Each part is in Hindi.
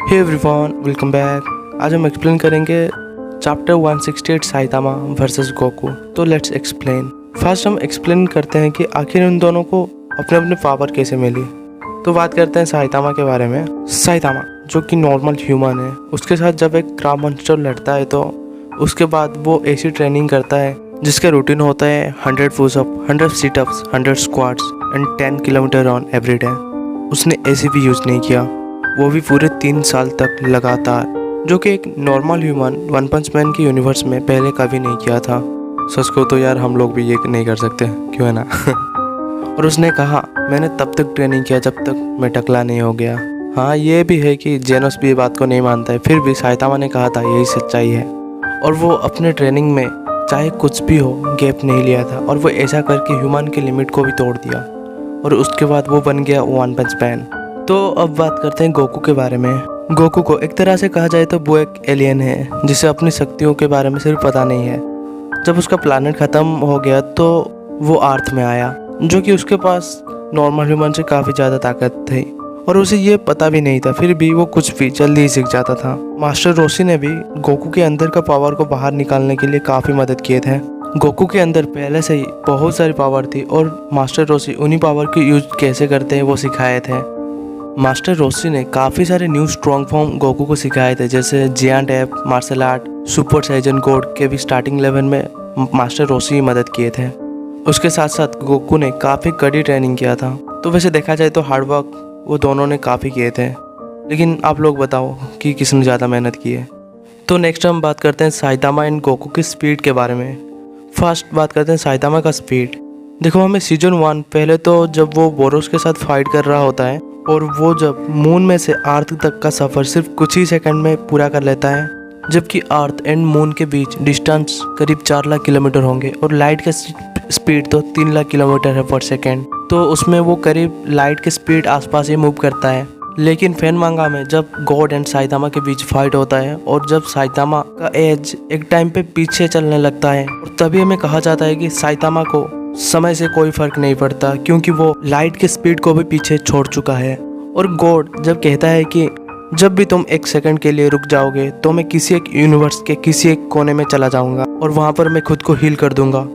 Hey everyone, welcome back. आज हम एक्सप्लेन करेंगे चैप्टर 168 साइतामा वर्सेस गोकू। तो लेट्स एक्सप्लेन। फर्स्ट हम एक्सप्लेन करते हैं कि आखिर उन दोनों को अपने अपने पावर कैसे मिली। तो बात करते हैं साइतामा के बारे में। साइतामा जो कि नॉर्मल ह्यूमन है, उसके साथ जब एक क्राब मॉन्स्टर लड़ता है तो उसके बाद वो ऐसी ट्रेनिंग करता है जिसका रूटीन होता है 100 pushup, 100 situps, 100 squats and 10 kilometre run every day. उसने ऐसे भी यूज़ नहीं किया, वो भी पूरे 3 साल तक लगातार, जो कि एक नॉर्मल ह्यूमन वन पंच मैन के यूनिवर्स में पहले कभी नहीं किया था। सच को तो यार हम लोग भी ये नहीं कर सकते, क्यों है ना। और उसने कहा मैंने तब तक ट्रेनिंग किया जब तक मैं टकला नहीं हो गया। हाँ, ये भी है कि जेनोस भी ये बात को नहीं मानता है, फिर भी साइतामा ने कहा था यही सच्चाई है। और वो अपने ट्रेनिंग में चाहे कुछ भी हो गैप नहीं लिया था, और वो ऐसा करके ह्यूमन की लिमिट को भी तोड़ दिया, और उसके बाद वो बन गया वन पंच मैन। तो अब बात करते हैं गोकू के बारे में। गोकू को एक तरह से कहा जाए तो वो एक एलियन है जिसे अपनी शक्तियों के बारे में सिर्फ पता नहीं है। जब उसका प्लानट ख़त्म हो गया तो वो अर्थ में आया, जो कि उसके पास नॉर्मल ह्यूमन से काफ़ी ज़्यादा ताकत थी, और उसे ये पता भी नहीं था, फिर भी वो कुछ भी जल्दी ही सीख जाता था। मास्टर रोशी ने भी गोकू के अंदर का पावर को बाहर निकालने के लिए काफ़ी मदद किए थे। गोकू के अंदर पहले से ही बहुत सारी पावर थी, और मास्टर रोशी उन्हीं पावर की यूज कैसे करते हैं वो सिखाए थे। मास्टर रोशी ने काफ़ी सारे न्यू स्ट्रॉन्ग फॉर्म गोकू को सिखाए थे, जैसे giant ape, martial art, super Saiyan code के भी स्टार्टिंग लेवल में मास्टर रोशी ही मदद किए थे। उसके साथ साथ गोकू ने काफ़ी कड़ी ट्रेनिंग किया था। तो वैसे देखा जाए तो हार्डवर्क वो दोनों ने काफ़ी किए थे, लेकिन आप लोग बताओ कि किसने ज़्यादा मेहनत की है। तो नेक्स्ट हम बात करते हैं साइतामा एंड गोकू की स्पीड के बारे में। फर्स्ट बात करते हैं साइतामा का स्पीड। देखो, हमें सीजन 1 पहले तो जब वो बोरोस के साथ फाइट कर रहा होता है, और वो जब मून में से अर्थ तक का सफ़र सिर्फ कुछ ही सेकंड में पूरा कर लेता है, जबकि अर्थ एंड मून के बीच डिस्टेंस करीब 4 लाख किलोमीटर होंगे, और लाइट का स्पीड तो 3 लाख किलोमीटर है पर सेकेंड। तो उसमें वो करीब लाइट के स्पीड आसपास ही मूव करता है। लेकिन फैन मांगा में जब गॉड एंड साइतामा के बीच फाइट होता है, और जब साइतामा का एज एक टाइम पे पीछे चलने लगता है, और तभी हमें कहा जाता है कि साइतामा को समय से कोई फर्क नहीं पड़ता, क्योंकि वो लाइट के स्पीड को भी पीछे छोड़ चुका है। और गॉड जब कहता है कि जब भी तुम 1 सेकंड के लिए रुक जाओगे तो मैं किसी एक यूनिवर्स के किसी एक कोने में चला जाऊंगा, और वहां पर मैं खुद को हील कर दूंगा।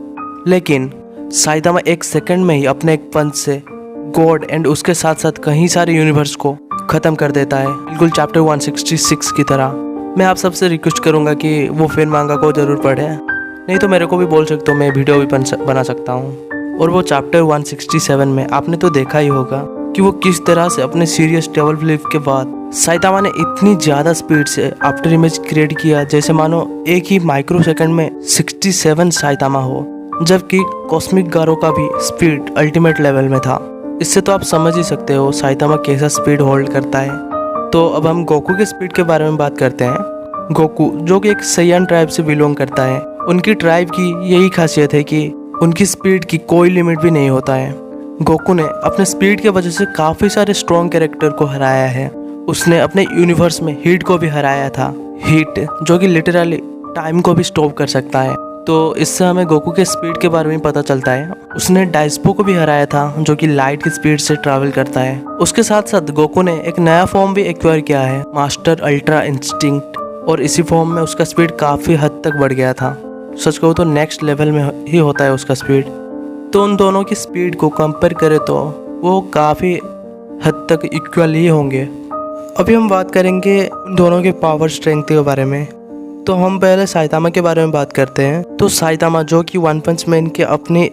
लेकिन साइतामा 1 सेकंड में ही अपने एक पंच से गॉड एंड उसके साथ साथ कई सारे यूनिवर्स को खत्म कर देता है, बिल्कुल चैप्टर 166 की तरह। मैं आप सबसे रिक्वेस्ट करूंगा कि वो फैन मांगा को जरूर पढ़ें, नहीं तो मेरे को भी बोल सकते हो, मैं वीडियो भी बना सकता हूँ। और वो चैप्टर 167 में आपने तो देखा ही होगा कि वो किस तरह से अपने सीरियस टेबल फ्लिप के बाद साइतामा ने इतनी ज़्यादा स्पीड से आफ्टर इमेज क्रिएट किया, जैसे मानो एक ही माइक्रो सेकंड में 67 साइतामा हो, जबकि कॉस्मिक गारो का भी स्पीड अल्टीमेट लेवल में था। इससे तो आप समझ ही सकते हो साइतामा कैसा स्पीड होल्ड करता है। तो अब हम गोकू के स्पीड के बारे में बात करते हैं। गोकू जो कि एक सैयन ट्राइब से बिलोंग करता है, उनकी ट्राइब की यही खासियत है कि उनकी स्पीड की कोई लिमिट भी नहीं होता है। गोकू ने अपने स्पीड के वजह से काफ़ी सारे स्ट्रॉन्ग कैरेक्टर को हराया है। उसने अपने यूनिवर्स में हीट को भी हराया था, हीट जो कि लिटरली टाइम को भी स्टॉप कर सकता है। तो इससे हमें गोकू के स्पीड के बारे में पता चलता है। उसने डाइस्पो को भी हराया था, जो कि लाइट की स्पीड से ट्रैवल करता है। उसके साथ साथ गोकू ने एक नया फॉर्म भी एक्वायर किया है, मास्टर अल्ट्रा इंस्टिंक्ट, और इसी फॉर्म में उसका स्पीड काफ़ी हद तक बढ़ गया था। सच कहूँ तो नेक्स्ट लेवल में ही होता है उसका स्पीड। तो उन दोनों की स्पीड को कंपेयर करें तो वो काफ़ी हद तक इक्वल ही होंगे। अभी हम बात करेंगे उन दोनों के पावर स्ट्रेंथ के बारे में। तो हम पहले साइतामा के बारे में बात करते हैं। तो साइतामा जो कि वन पंच मैन के अपने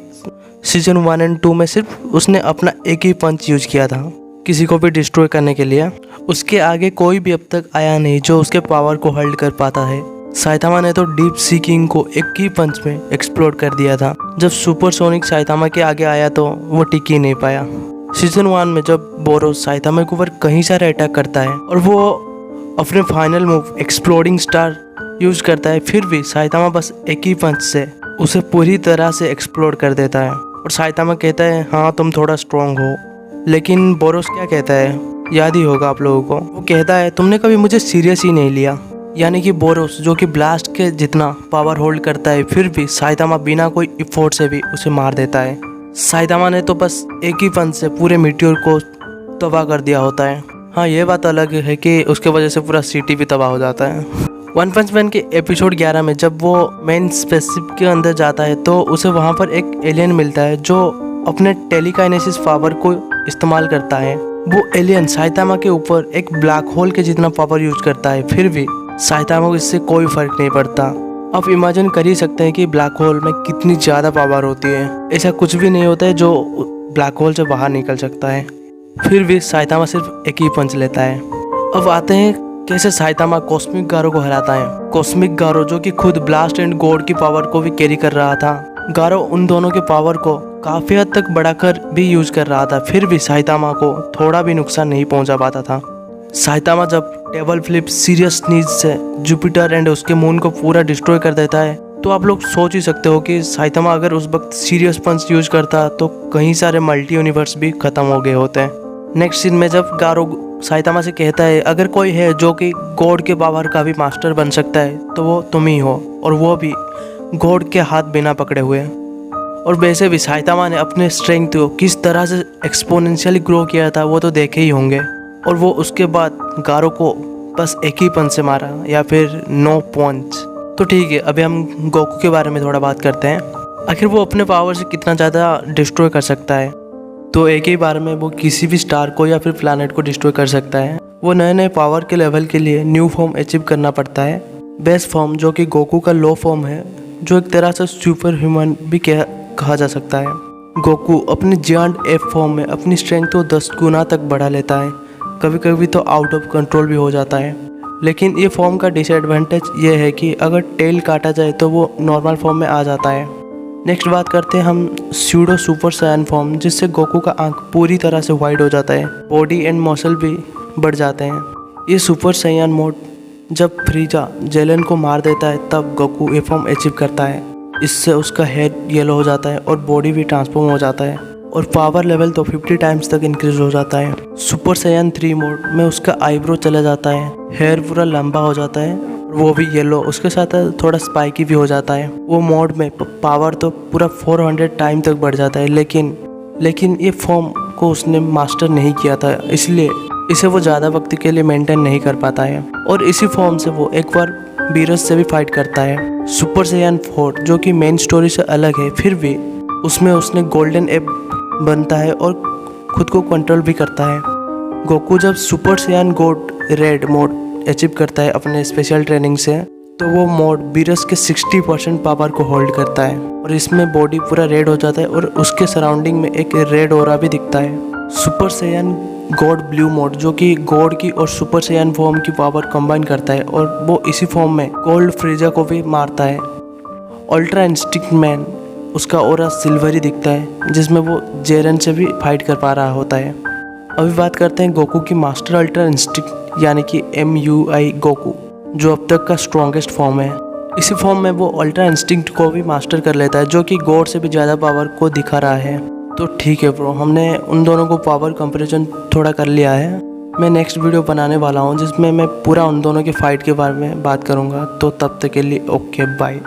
सीजन 1 और 2 में सिर्फ उसने अपना एक ही पंच यूज किया था किसी को भी डिस्ट्रॉय करने के लिए। उसके आगे कोई भी अब तक आया नहीं जो उसके पावर को होल्ड कर पाता है। साइतामा ने तो डीप सी किंग को एक ही पंच में एक्सप्लोड कर दिया था। जब सुपर सोनिक साइतामा के आगे आया तो वो टिक ही नहीं पाया। सीजन 1 में जब बोरोस साइतामा के ऊपर कहीं सारे अटैक करता है, और वो अपने final move exploding star use करता है, फिर भी साइतामा बस एक ही पंच से उसे पूरी तरह से एक्सप्लोड कर देता है। और साइतामा कहता है हाँ तुम थोड़ा स्ट्रॉन्ग हो, लेकिन बोरोस क्या कहता है, याद ही होगा आप लोगों को, वो कहता है तुमने कभी मुझे सीरियस ही नहीं लिया। यानी कि बोरोस जो कि ब्लास्ट के जितना पावर होल्ड करता है, फिर भी साइतामा बिना कोई इफोर्ट से भी उसे मार देता है। साइतामा ने तो बस एक ही पंच से पूरे मीटियोर को तबाह कर दिया होता है। हाँ, ये बात अलग है कि उसके वजह से पूरा सिटी भी तबाह हो जाता है। वन पंच मैन के एपिसोड 11 में जब वो मेन स्पेसशिप के अंदर जाता है तो उसे वहाँ पर एक एलियन मिलता है जो अपने टेलीकाइनेसिस पावर को इस्तेमाल करता है। वो एलियन साइतामा के ऊपर एक ब्लैक होल के जितना पावर यूज करता है, फिर भी साइतामा को इससे कोई फर्क नहीं पड़ता। आप इमेजिन कर ही सकते हैं कि ब्लैक होल में कितनी ज़्यादा पावर होती है। ऐसा कुछ भी नहीं होता है जो ब्लैक होल से बाहर निकल सकता है, फिर भी साइतामा सिर्फ एक ही पंच लेता है। अब आते हैं कैसे साइतामा कॉस्मिक गारो को हराता है। कॉस्मिक गारो जो कि खुद ब्लास्ट एंड गॉड की पावर को भी कैरी कर रहा था। गारो उन दोनों के पावर को काफ़ी हद तक बढ़ाकर भी यूज कर रहा था, फिर भी साइतामा को थोड़ा भी नुकसान नहीं पहुंचा पाता था। साइतामा जब टेबल फ्लिप सीरियस स्नीज से जुपिटर एंड उसके मून को पूरा डिस्ट्रॉय कर देता है तो आप लोग सोच ही सकते हो कि साइतामा अगर उस वक्त सीरियस पंच यूज करता तो कई सारे मल्टी यूनिवर्स भी खत्म हो गए होते हैं। नेक्स्ट सीन में जब गारो साइतामा से कहता है अगर कोई है जो कि गॉड के पावर का भी मास्टर बन सकता है तो वो तुम ही हो, और वो भी गॉड के हाथ बिना पकड़े हुए। और वैसे भी साइतामा ने अपने स्ट्रेंथ को किस तरह से एक्सपोनेंशियली ग्रो किया था वो तो देखे ही होंगे, और वो उसके बाद गारो को बस एक ही पंच से मारा या फिर नो पंच। तो ठीक है, अभी हम गोकू के बारे में थोड़ा बात करते हैं। आखिर वो अपने पावर से कितना ज़्यादा डिस्ट्रॉय कर सकता है। तो एक ही बार में वो किसी भी स्टार को या फिर प्लैनेट को डिस्ट्रॉय कर सकता है। वो नए नए पावर के लेवल के लिए न्यू फॉर्म अचीव करना पड़ता है। बेस्ट फॉर्म जो कि गोकू का लो फॉर्म है, जो एक तरह से सुपर ह्यूमन भी कहा जा सकता है। गोकू अपनी जायंट एफ फॉर्म में अपनी स्ट्रेंथ को 10 गुना तक बढ़ा लेता है, कभी कभी तो आउट ऑफ कंट्रोल भी हो जाता है। लेकिन ये फॉर्म का डिसएडवांटेज ये है कि अगर टेल काटा जाए तो वो नॉर्मल फॉर्म में आ जाता है। नेक्स्ट बात करते हैं हम स्यूडो सुपर सायन फॉर्म, जिससे गोकू का आंख पूरी तरह से वाइड हो जाता है, बॉडी एंड मसल भी बढ़ जाते हैं। ये सुपर सायन मोड जब फ्रीजा जेलन को मार देता है तब गोकू ये फॉर्म अचीव करता है। इससे उसका हेड येलो हो जाता है और बॉडी भी ट्रांसफॉर्म हो जाता है, और पावर लेवल तो 50 टाइम्स तक इंक्रीज हो जाता है। सुपर सायन 3 मोड में उसका आईब्रो चला जाता है, हेयर पूरा लंबा हो जाता है, वो भी येलो, उसके साथ थोड़ा स्पाइकी भी हो जाता है। वो मोड में पावर तो पूरा 400 टाइम तक बढ़ जाता है, लेकिन ये फॉर्म को उसने मास्टर नहीं किया था, इसलिए इसे वो ज़्यादा वक्त के लिए मेंटेन नहीं कर पाता है। और इसी फॉर्म से वो एक बार बीरस से भी फाइट करता है। सुपर सायन 4 जो कि मेन स्टोरी से अलग है, फिर भी उसमें उसने गोल्डन एप बनता है और खुद को कंट्रोल भी करता है। गोकू जब super Saiyan god red mode achieve करता है अपने स्पेशल ट्रेनिंग से, तो वो मोड बीरस के 60% पावर को होल्ड करता है, और इसमें बॉडी पूरा रेड हो जाता है और उसके सराउंडिंग में एक रेड ऑरा भी दिखता है। Super Saiyan god blue mode जो कि गॉड की और सुपर सायन फॉर्म की पावर कंबाइन करता है, और वो इसी फॉर्म में गोल्ड फ्रीजा को भी मारता है। अल्ट्रा इंस्टिंक्ट मैन उसका ऑरा सिल्वरी दिखता है, जिसमें वो जेरन से भी फाइट कर पा रहा होता है। अभी बात करते हैं गोकू की मास्टर अल्ट्रा इंस्टिंक्ट यानी कि MUI गोकू, जो अब तक का स्ट्रॉन्गेस्ट फॉर्म है। इसी फॉर्म में वो अल्ट्रा इंस्टिंक्ट को भी मास्टर कर लेता है, जो कि गॉड से भी ज़्यादा पावर को दिखा रहा है। तो ठीक है ब्रो, हमने उन दोनों को पावर कंपैरिजन थोड़ा कर लिया है। मैं नेक्स्ट वीडियो बनाने वाला हूँ जिसमें मैं पूरा उन दोनों के फाइट के बारे में बात करूँगा। तो तब तक के लिए ओके बाय।